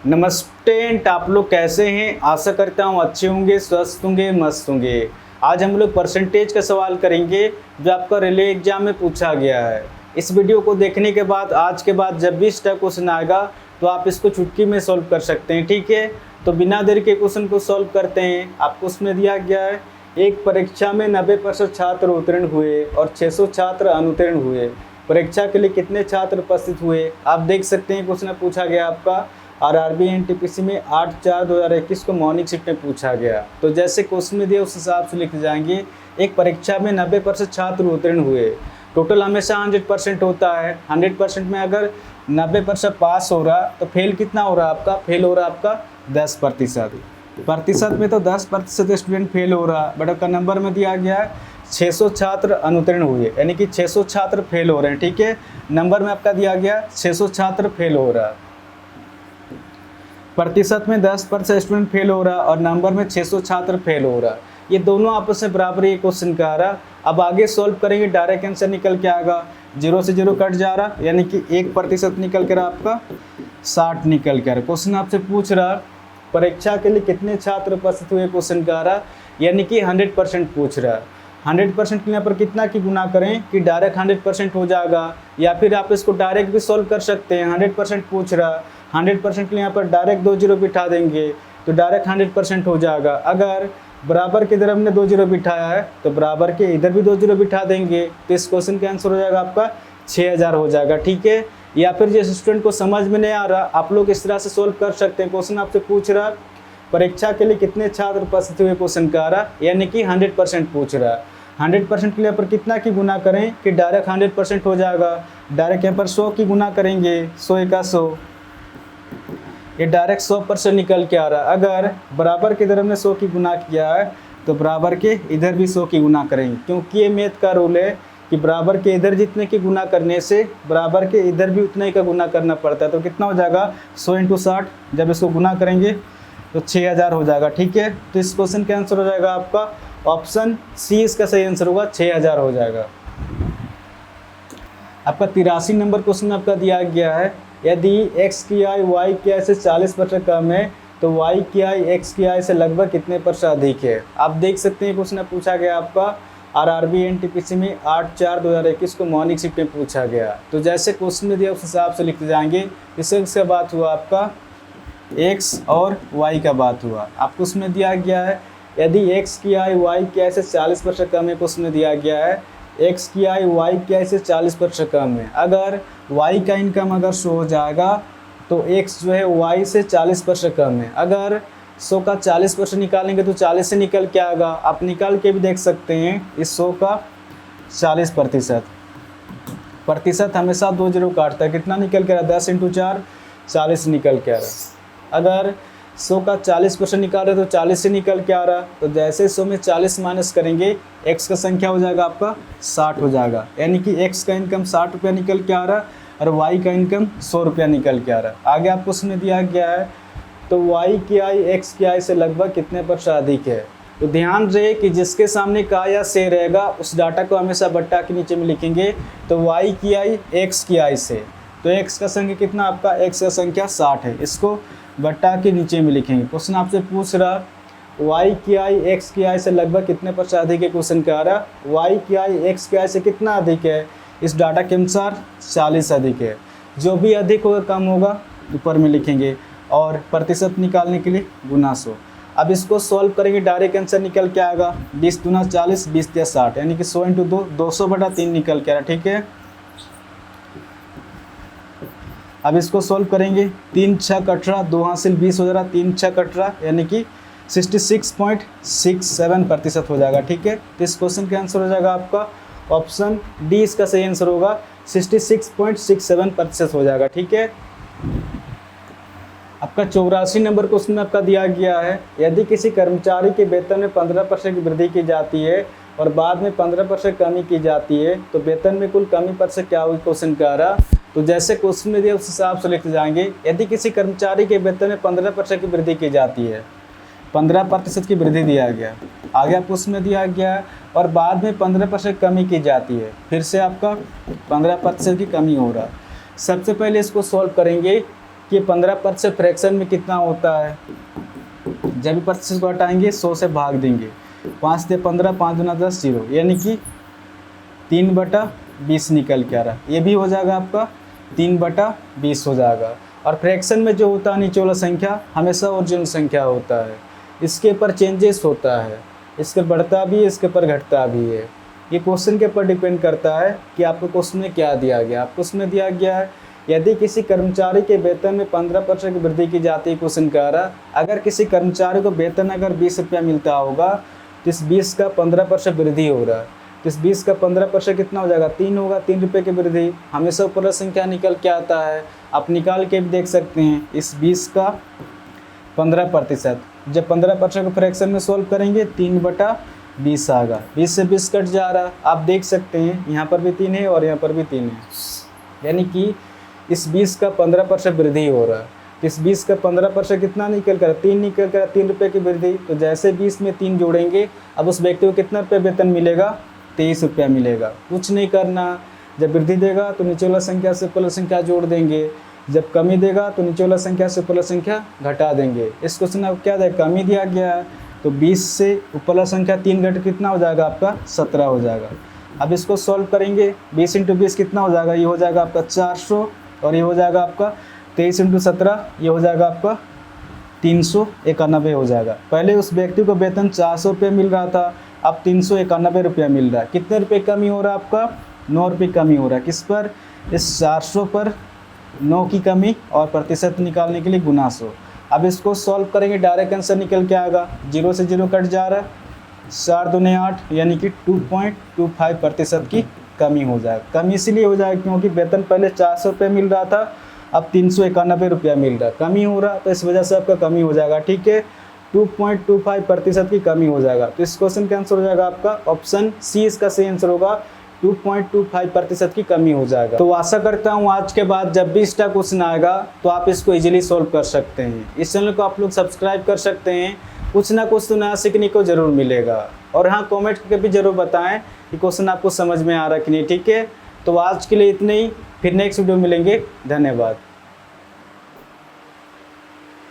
नमस्ते, आप लोग कैसे हैं? आशा करता हूँ अच्छे होंगे, स्वस्थ होंगे, मस्त होंगे। आज हम लोग परसेंटेज का सवाल करेंगे जो आपका रेलवे एग्जाम में पूछा गया है। इस वीडियो को देखने के बाद आज के बाद जब भी इस टाइप क्वेश्चन आएगा तो आप इसको चुटकी में सॉल्व कर सकते हैं, ठीक है। तो बिना देर के क्वेश्चन को सॉल्व करते हैं। आपको उसमें दिया गया है एक परीक्षा में 90% छात्र उत्तीर्ण हुए और 600 छात्र अनुत्तीर्ण हुए। परीक्षा के लिए कितने छात्र उपस्थित हुए? आप देख सकते हैं क्वेश्चन पूछा गया आपका आरआरबी एनटीपीसी में 8/4/2021 को मॉर्निंग शिफ्ट में पूछा गया। तो जैसे क्वेश्चन में दिया उस हिसाब से लिख जाएंगे। एक परीक्षा में 90% छात्र उत्तीर्ण हुए। टोटल हमेशा 100% होता है। 100% में अगर 90% पास हो रहा तो फेल कितना हो रहा आपका? फेल हो रहा आपका 10%। प्रतिशत में तो 10% स्टूडेंट फेल हो रहा, बट आपका नंबर में दिया गया है 600 छात्र अनुत्तीर्ण हुए, यानी कि 600 छात्र फेल हो रहे हैं, ठीक है। नंबर में आपका दिया गया 600 छात्र फेल हो रहा। प्रतिशत में 10% स्टूडेंट फेल हो रहा और नंबर में 600 छात्र फेल हो रहा। ये दोनों आपस में बराबर ही क्वेश्चन का आ रहा। अब आगे सॉल्व करेंगे, डायरेक्ट आंसर निकल के आएगा। 0 से 0 कट जा रहा, यानी कि 1% निकल के रहा आपका 60 निकल के आ रहा। क्वेश्चन आपसे पूछ रहा परीक्षा के लिए कितने छात्र उपस्थित हुए, क्वेश्चन का आ रहा, यानी कि 100% पूछ रहा है। 100% के यहाँ पर कितना की गुना करें कि डायरेक्ट 100% हो जाएगा, या फिर आप इसको डायरेक्ट भी सॉल्व कर सकते हैं। 100% पूछ रहा, 100% के लिए यहाँ पर डायरेक्ट 2 0 बिठा देंगे तो डायरेक्ट 100% हो जाएगा। अगर बराबर की तरफ हमने 2 0 बिठाया है तो बराबर के इधर भी 2 0 बिठा देंगे तो इस क्वेश्चन का आंसर हो जाएगा आपका 6000 हो जाएगा, ठीक है। या फिर जिस स्टूडेंट को समझ में नहीं आ रहा आप लोग इस तरह से सोल्व कर सकते हैं। क्वेश्चन आपसे पूछ रहा परीक्षा के लिए कितने छात्र उपस्थित हुए, क्वेश्चन का आ रहा, यानी कि 100% पूछ रहा। 100% के लिए पर कितना की गुना करें कि डायरेक्ट 100% हो जाएगा। डायरेक्ट यहाँ पर 100 की गुना करेंगे, 100 का 100, ये डायरेक्ट 100% निकल के आ रहा। अगर बराबर की तरफ में 100 की गुना किया है तो बराबर के इधर भी 100 की गुना करेंगे, क्योंकि ये मैथ का रूल है कि बराबर के इधर जितने की गुना करने से बराबर के इधर भी उतने का गुना करना पड़ता है। तो कितना हो जाएगा 100 × 60, जब इसको गुना करेंगे तो 6000 हो जाएगा, ठीक है। तो इस क्वेश्चन का आंसर हो जाएगा आपका ऑप्शन सी, इसका सही आंसर होगा 6000 हो जाएगा। आपका 83 नंबर क्वेश्चन आपका दिया गया है यदि x की आय y की आय से 40% कम है तो y की आय x की आय से लगभग कितने % अधिक है। आप देख सकते हैं क्वेश्चन पूछा गया आपका आरआरबी एनटीपीसी में 8/4/2021 को मॉर्निंग शिफ्ट में पूछा गया। तो जैसे क्वेश्चन में दिया उस हिसाब से लिखते जाएंगे। इससे बात हुआ आपका x और y का बात हुआ। आपको उसमें दिया गया है यदि x की आय y की आय से 40% कम है, क्वेश्चन में दिया गया है x की आय y की आय से 40% कम है। अगर y का इनकम अगर 100 हो जाएगा तो x जो है y से 40% कम है। अगर 100 का 40% निकालेंगे तो 40 से निकल के आएगा। आप निकाल के भी देख सकते हैं इस 100 का 40%। प्रतिशत हमेशा 2 0 काटता है, कितना निकल के आ रहा 10 × 4 40 निकल के आ रहा। अगर 100 का 40% निकाल रहे तो 40 से निकल के आ रहा। तो जैसे 100 में 40 माइनस करेंगे x का संख्या हो जाएगा आपका 60 हो जाएगा, यानी कि x का इनकम 60 रुपया निकल के आ रहा और y का इनकम 100 रुपया निकल के आ रहा। आगे आपको उसमें दिया गया है तो y की आय x की आय से लगभग कितने % अधिक है। तो ध्यान रहे कि जिसके सामने का या से रहेगा उस डाटा को हमेशा बट्टा के नीचे में लिखेंगे। तो y की आय x की आय से, तो x का संख्या कितना आपका, x का संख्या 60 है, इसको बट्टा के नीचे में लिखेंगे। क्वेश्चन आपसे पूछ रहा y की आय x की आय से लगभग कितने % अधिक है, क्वेश्चन का आ रहा y की आय x की आय से कितना अधिक है, इस डाटा के अनुसार 40 अधिक है। जो भी अधिक होगा कम होगा ऊपर में लिखेंगे और प्रतिशत निकालने के लिए गुना 100। अब इसको सॉल्व करेंगे, डायरेक्ट आंसर निकल के आएगा 20 × 40 20 × 60, यानी कि 100 × 2 200/3 निकल के आ रहा, ठीक है। अब इसको सॉल्व करेंगे, 3 × 6 = 18, 2 हासिल 20 हो जा रहा, 3 × 6 = 18, यानी कि 66.67% हो जाएगा, ठीक है। तो इस क्वेश्चन का आंसर हो जाएगा आपका ऑप्शन डी, इसका सही आंसर होगा 66.67% हो जाएगा, ठीक है। आपका 84 नंबर क्वेश्चन में आपका दिया गया है यदि किसी कर्मचारी के वेतन में 15% की वृद्धि की जाती है और बाद में 15% कमी की जाती है तो वेतन में कुल कमी % क्या हुई, क्वेश्चन का आ रहा। तो जैसे क्वेश्चन में दिया उस हिसाब से लिखते जाएंगे। यदि किसी कर्मचारी के वेतन में 15% की वृद्धि की जाती है, 15% की वृद्धि दिया गया, आगे आपको उसमें दिया गया है और बाद में 15% कमी की जाती है, फिर से आपका 15% की कमी हो रहा। सबसे पहले इसको सॉल्व करेंगे कि 15% फ्रैक्शन में कितना होता है। जब भी प्रतिशत को हटाएंगे 100 से भाग देंगे, 5 से 15, 5 दूना 10, 0, यानी कि 3/20 निकल के आ रहा। ये भी हो जाएगा आपका 3/20 हो जाएगा। और फ्रैक्शन में जो होता है नीचे वाला संख्या हमेशा ओरिजिनल संख्या होता है, इसके ऊपर चेंजेस होता है, इसके बढ़ता भी है, इसके ऊपर घटता भी है। ये क्वेश्चन के ऊपर डिपेंड करता है कि आपको क्वेश्चन में क्या दिया गया। आपको उसमें दिया गया है यदि किसी कर्मचारी के वेतन में 15% की वृद्धि की जाती है, क्वेश्चन कह रहा अगर किसी कर्मचारी को वेतन अगर 20 रुपया मिलता होगा तो इस 20 का 15% वृद्धि हो रहा है, तो इस 20 का 15% कितना हो जाएगा, 3 होगा। 3 रुपये की वृद्धि हमेशा ऊपर संख्या निकल के आता है, आप निकाल के भी देख सकते हैं। इस 20 का 15%, जब 15% को फ्रैक्शन में सोल्व करेंगे 3/20 आएगा। 20 से 20 कट जा रहा, आप देख सकते हैं यहाँ पर भी 3 है और यहाँ पर भी 3 है, यानी कि इस 20 का 15% वृद्धि हो रहा है। तो इस 20 का 15% कितना निकल कर, 3 निकल कर, 3 रुपये की वृद्धि। तो जैसे 20 में 3 जोड़ेंगे, अब उस व्यक्ति को कितना रुपये वेतन मिलेगा, 23 रुपया मिलेगा। कुछ नहीं करना, जब वृद्धि देगा तो नीचे वाला संख्या से ऊपर संख्या जोड़ देंगे, जब कमी देगा तो नीचे वाला संख्या से ऊपर संख्या घटा देंगे। इस क्वेश्चन में क्या दिया, कमी दिया गया है, तो 20 से ऊपर संख्या 3 घट कितना हो जाएगा आपका, 17 हो जाएगा। अब इसको सॉल्व करेंगे, 20 × 20 कितना हो जाएगा, ये हो जाएगा आपका 400, और ये हो जाएगा आपका 23 × 17, ये हो जाएगा आपका 391 हो जाएगा। पहले उस व्यक्ति को वेतन 400 रुपये मिल रहा था, अब 391 रुपया मिल रहा है। कितने रुपये कमी हो रहा है आपका, 9 रुपये कमी हो रहा है। किस पर, इस 400 पर 9 की कमी और प्रतिशत निकालने के लिए गुना 100। अब इसको सॉल्व करेंगे, डायरेक्ट आंसर निकल के आएगा, 0 से 0 कट जा रहा है, 4 दूने 8, यानी कि 2.25% की कमी हो जाएगा। कमी इसलिए हो जाएगा क्योंकि वेतन पहले 400 रुपये मिल रहा था, अब 391 रुपया मिल रहा है, कमी हो रहा, तो इस वजह से आपका कमी हो जाएगा। ठीक है, 2.25% की कमी हो जाएगा। तो इस क्वेश्चन का आंसर हो जाएगा आपका ऑप्शन सी, इसका सही आंसर होगा, 2.25% की कमी हो जाएगा। तो आशा करता हूँ आज के बाद जब भी इसका क्वेश्चन आएगा तो आप इसको इजीली सॉल्व कर सकते हैं। इस चैनल को आप लोग सब्सक्राइब कर सकते हैं, कुछ ना कुछ तो नया सीखने को जरूर मिलेगा। और हाँ, कमेंट करके भी जरूर बताएं कि क्वेश्चन आपको समझ में आ रहा है कि नहीं। ठीक है, तो आज के लिए इतने ही, फिर नेक्स्ट वीडियो मिलेंगे। धन्यवाद।